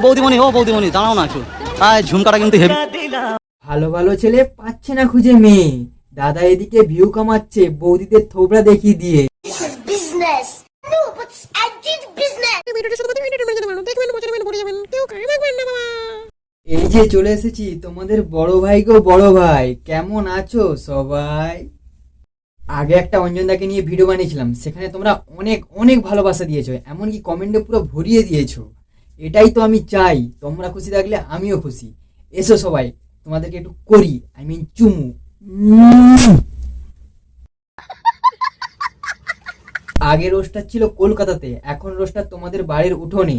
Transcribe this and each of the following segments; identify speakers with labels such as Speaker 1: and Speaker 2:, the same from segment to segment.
Speaker 1: বৌদিমণি ও বৌদিমণি দাঁড়াও না একটু, ঝুমকাটা কিন্তু হেভি।
Speaker 2: ভালো ভালো ছেলে পাচ্ছে না খুঁজে মেয়ে, দাদা এদিকে ভিউ কামাচ্ছে বৌদিদের থোবড়া দেখিয়ে দিয়ে। এই যে চলে এসেছি তোমাদের বড় ভাই গো বড় ভাই, কেমন আছো সবাই? আগে একটা অঞ্জনদাকে নিয়ে ভিডিও বানিয়েছিলাম, সেখানে তোমরা অনেক অনেক ভালোবাসা দিয়েছো, এমনকি কমেন্টে পুরো ভরিয়ে দিয়েছো। এটাই তো আমি চাই, তোমরা খুশি থাকলে আমিও খুশি। এসো সবাই তোমাদেরকে একটু করি, আই মিন চুমু। আগে রোস্টার ছিল কলকাতাতে, এখন রোস্টার তোমাদের বাড়ির উঠোনে।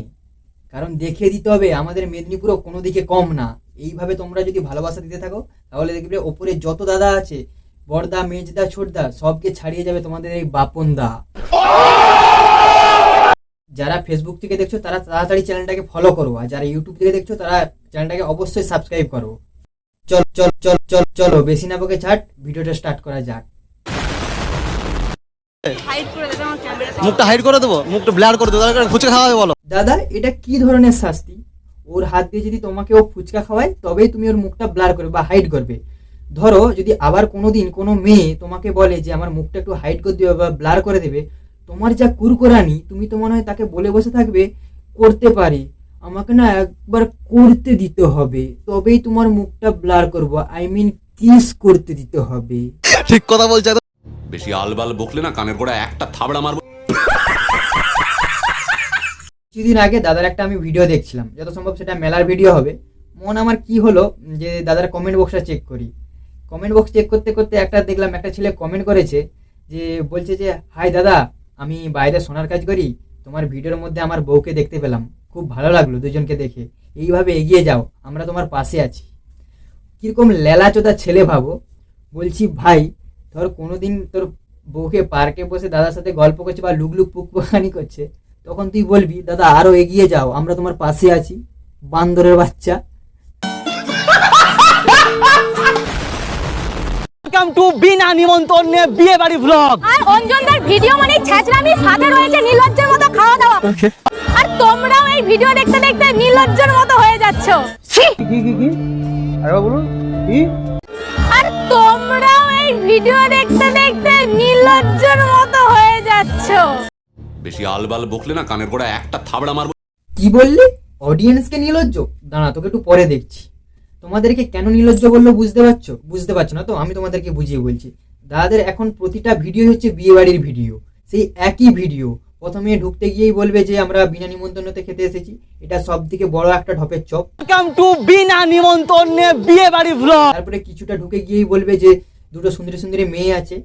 Speaker 2: কারণ দেখিয়ে দিতে হবে আমাদের মেদিনীপুরও কোনো দিকে কম না। এইভাবে তোমরা যদি ভালোবাসা দিতে থাকো তাহলে দেখবে ওপরে যত দাদা আছে, বড়দা মেজদা ছোটদা, সবকে ছাড়িয়ে যাবে তোমাদের এই বাপন দা। যারা ফেসবুক থেকে দেখছো তারা তাড়াতাড়ি চ্যানেলটাকে ফলো করো, আর যারা ইউটিউব থেকে দেখছো তারা চ্যানেলটাকে অবশ্যই সাবস্ক্রাইব করো। চল চল চল চল চলো বেশি না বকে ছাট, ভিডিওটা স্টার্ট করা যাক।
Speaker 1: মুখটা হাইড করে দেবো, মুখটা ব্লার করে দেবো, ফুচকা খাওয়াবে বলো।
Speaker 2: দাদা এটা কি ধরনের শাস্তি? ওর হাত দিয়ে যদি তোমাকে ও ফুচকা খাওয়ায় তবেই তুমি ওর মুখটা ব্লার করবে বা হাইড করবে। ধরো যদি আবার কোনোদিন কোনো মেয়ে তোমাকে বলে যে আমার মুখটা একটু হাইড করে দেবে বা ব্লার করে দেবে, তোমার যা কুরকুরানি, তুমি তো মনে হয় তাকে বলে বসে থাকবে করতে পারি, আমাকে না একবার করতে দিতে হবে তবেই তোমার মুখটা ব্লার করবো, আই মিন কিস করতে দিতে হবে।
Speaker 1: ঠিক কথা বলছে।
Speaker 3: বেশি আলবাল বকলে না কানের গোড়া একটা থাবড়া মারবো।
Speaker 2: কিছুদিন আগে দাদার একটা আমি ভিডিও দেখছিলাম, যত সম্ভব সেটা মেলার ভিডিও হবে। মন আমার কি হলো যে দাদার কমেন্ট বক্সটা চেক করি। কমেন্ট বক্স চেক করতে করতে একটা দেখলাম, একটা ছেলে কমেন্ট করেছে যে বলছে যে হাই দাদা, আমি বাইরে সোনার কাজ করি, তোমার ভিডিওর মধ্যে আমার বউকে দেখতে পেলাম, খুব ভালো লাগলো দুজনকে দেখে, এইভাবে এগিয়ে যাও, আমরা তোমার পাশে আছি। কীরকম লেলাচোদা ছেলে ভাবো। বলছি ভাই, ধর কোনোদিন তোর বউকে পার্কে বসে দাদার সাথে গল্প করছে বা লুকলুক পুকপুকানি করছে, তখন তুই বলবি দাদা আরো এগিয়ে যাও, আমরা তোমার পাশে আছি, বান্দরের বাচ্চা।
Speaker 1: ওয়েলকাম টু বিনা নিমন্ত্রণে বিয়ে বাড়ি ব্লগ।
Speaker 4: আর অঞ্জনদার ভিডিও মানে ছ্যাচড়ামি, সাথে রয়েছে নির্লজ্জের মতো খাওয়া দাওয়া। আর তোমরাও এই ভিডিও দেখতে দেখতে নির্লজ্জের মতো হয়ে যাচ্ছো।
Speaker 1: কি আরে বলুন কি?
Speaker 4: আর তোমরাও এই ভিডিও দেখতে দেখতে নির্লজ্জের মতো হয়ে যাচ্ছো।
Speaker 3: বেশি আলবাল বকলে না কানের গোড়া একটা থাবড়া মারবো।
Speaker 2: কি বললি? অডিয়েন্সকে নির্লজ্জ? দাঁড়া তোকে একটু পরে দেখছি। তোমাদেরকে কেন নির্লজ্জ বললো বুঝতে পারছো না তো? আমি তোমাদেরকে বুঝিয়ে বলছি। দাদাদের এখন প্রতিটা ভিডিও হচ্ছে বিয়ে বাড়ির ভিডিও, সেই একই ভিডিও। প্রথমে ঢুকতে গিয়েই বলবে যে আমরা বিনা নিমন্ত্রণতে খেতে এসেছি, এটা সব থেকে বড় একটা ঢপের চপ।
Speaker 1: ওয়েলকাম টু বিনা নিমন্ত্রণে বিয়ে বাড়ি ব্লগ।
Speaker 2: তারপরে কিছুটা ঢুকে গিয়েই বলবে যে দুটো সুন্দরী সুন্দরী মেয়ে আছে,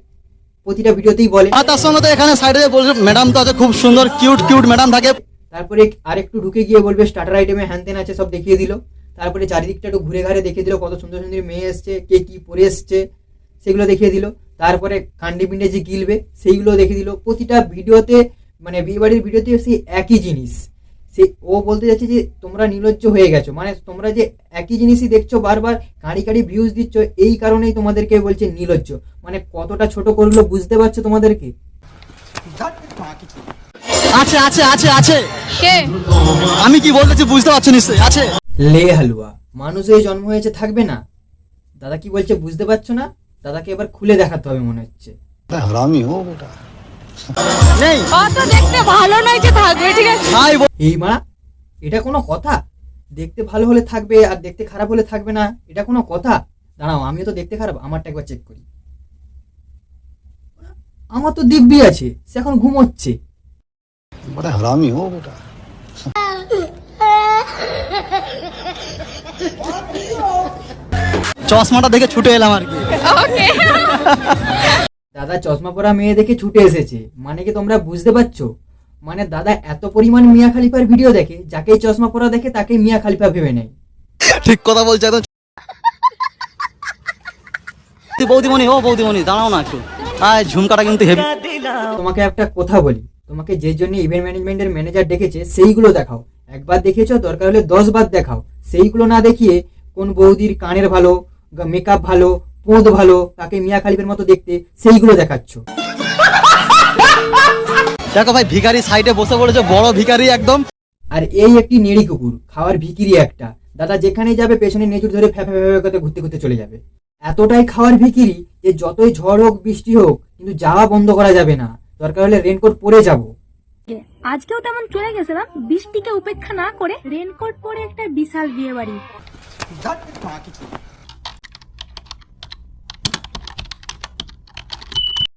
Speaker 2: প্রতিটা ভিডিওতেই বলে।
Speaker 1: আর তার সঙ্গে তো এখানে সাইডে বলছে ম্যাডাম তো আছে, খুব সুন্দর কিউট কিউট ম্যাডাম থাকে।
Speaker 2: তারপরে আরেকটু ঢুকে গিয়ে বলবে স্টার্টার আইটেমে হ্যানতেন আছে, সব দেখিয়ে দিল। তারপরে চারিদিকটা একটু ঘুরে ঘাড়ে দেখিয়ে দিল, কত সুন্দর সুন্দর মেয়ে এসছে, কে কি পরে এসছে সেগুলো দেখিয়ে দিল। তারপরে কান্ডে পিন্ডে যে গিলবে সেইগুলো দেখিয়ে দিল। প্রতিটা ভিডিওতে মানে বিয়ে বাড়ির ভিডিওতে সেই একই জিনিস। সে ও বলতে যাচ্ছে যে তোমরা নির্লজ্জ হয়ে গেছো, মানে তোমরা যে একই জিনিসই দেখছো বারবার, কাঁড়ি কাঁড়ি ভিউজ দিচ্ছ, এই কারণেই তোমাদেরকে বলছে নির্লজ্জ। মানে কতটা ছোট করলো বুঝতে পারছো তোমাদেরকে?
Speaker 1: আছে আছে আছে আছে
Speaker 4: কে?
Speaker 1: আমি কি বলতেছি বুঝতে পারছো নিশ্চয়ই? আছে
Speaker 2: লে হালুয়া, মানুষ হয়ে জন্ম হয়েছে থাকবে না? দাদা কি বলছে বুঝতে পারছো না? দাদাকে এবার খুলে দেখাতে হবে মনে হচ্ছে।
Speaker 5: হারামি হো বেটা।
Speaker 1: নেই
Speaker 4: অত দেখতে ভালো নয় যে থাকবে, ঠিক আছে?
Speaker 1: ভাই
Speaker 2: এই মারা, এটা কোনো কথা? দেখতে ভালো হলে থাকবে আর দেখতে খারাপ হলে থাকবে না, এটা কোনো কথা? দাঁড়াও আমিও তো দেখতে খারাপ, আমারটা একবার চেক করি। আমার তো দিব্যি আছে, সে এখন ঘুমোচ্ছে।
Speaker 5: বড় হারামি হো বেটা।
Speaker 1: চশমাটা দেখে ছুটে এলাম আর কি।
Speaker 4: ওকে।
Speaker 2: দাদা চশমা পরা মেয়ে দেখে ছুটে এসেছে, মানে কি তোমরা বুঝতে পারছো? মানে দাদা এত পরিমাণ মিয়া খালিফার ভিডিও দেখে, যাকেই চশমা পরা দেখে তাকে মিয়া খালিফা ভেবে নেয়।
Speaker 1: ঠিক কথা বলছে একদম। বৌদিমণি ও বৌদিমণি দাঁড়াও না একটু, ঝুমকাটা কিন্তু হেভি।
Speaker 2: তোমাকে একটা কথা বলি, তোমাকে যে জন্য ইভেন্ট ম্যানেজমেন্টের ম্যানেজার ডেকেছে সেইগুলো দেখাও। একবার দেখেছো, দরকার হলে 10 বার দেখাও। সেইগুলো না দেখিয়ে কোন বৌদির কানের ভালো, মেকআপ ভালো, পোঁত ভালো, তাকে মিয়া খালিফের মতো দেখতে, সেইগুলো দেখাচ্ছ।
Speaker 1: দেখো ভাই, ভিখারি সাইডে বসে পড়েছে, বড় ভিখারি একদম।
Speaker 2: আর এই একটি নেড়ি কুকুর, খাওয়ার ভিকিরি একটা। দাদা যেখানেই যাবে পেছনে নেজুর ধরে ফ্যা ফ্যা ফ্যা করতে ঘুরতে ঘুরতে চলে যাবে। এতটাই খাওয়ার ভিকিরি যে যতই ঝড় হোক বৃষ্টি হোক কিন্তু যাওয়া বন্ধ করা যাবে না, দরকার হলে রেনকোট পরে যাব।
Speaker 4: আজকেও তেমন চলে গেছিলাম বৃষ্টিকে উপেক্ষা না করে রেনকোট পরে একটা বিশাল বিয়ে বাড়ি।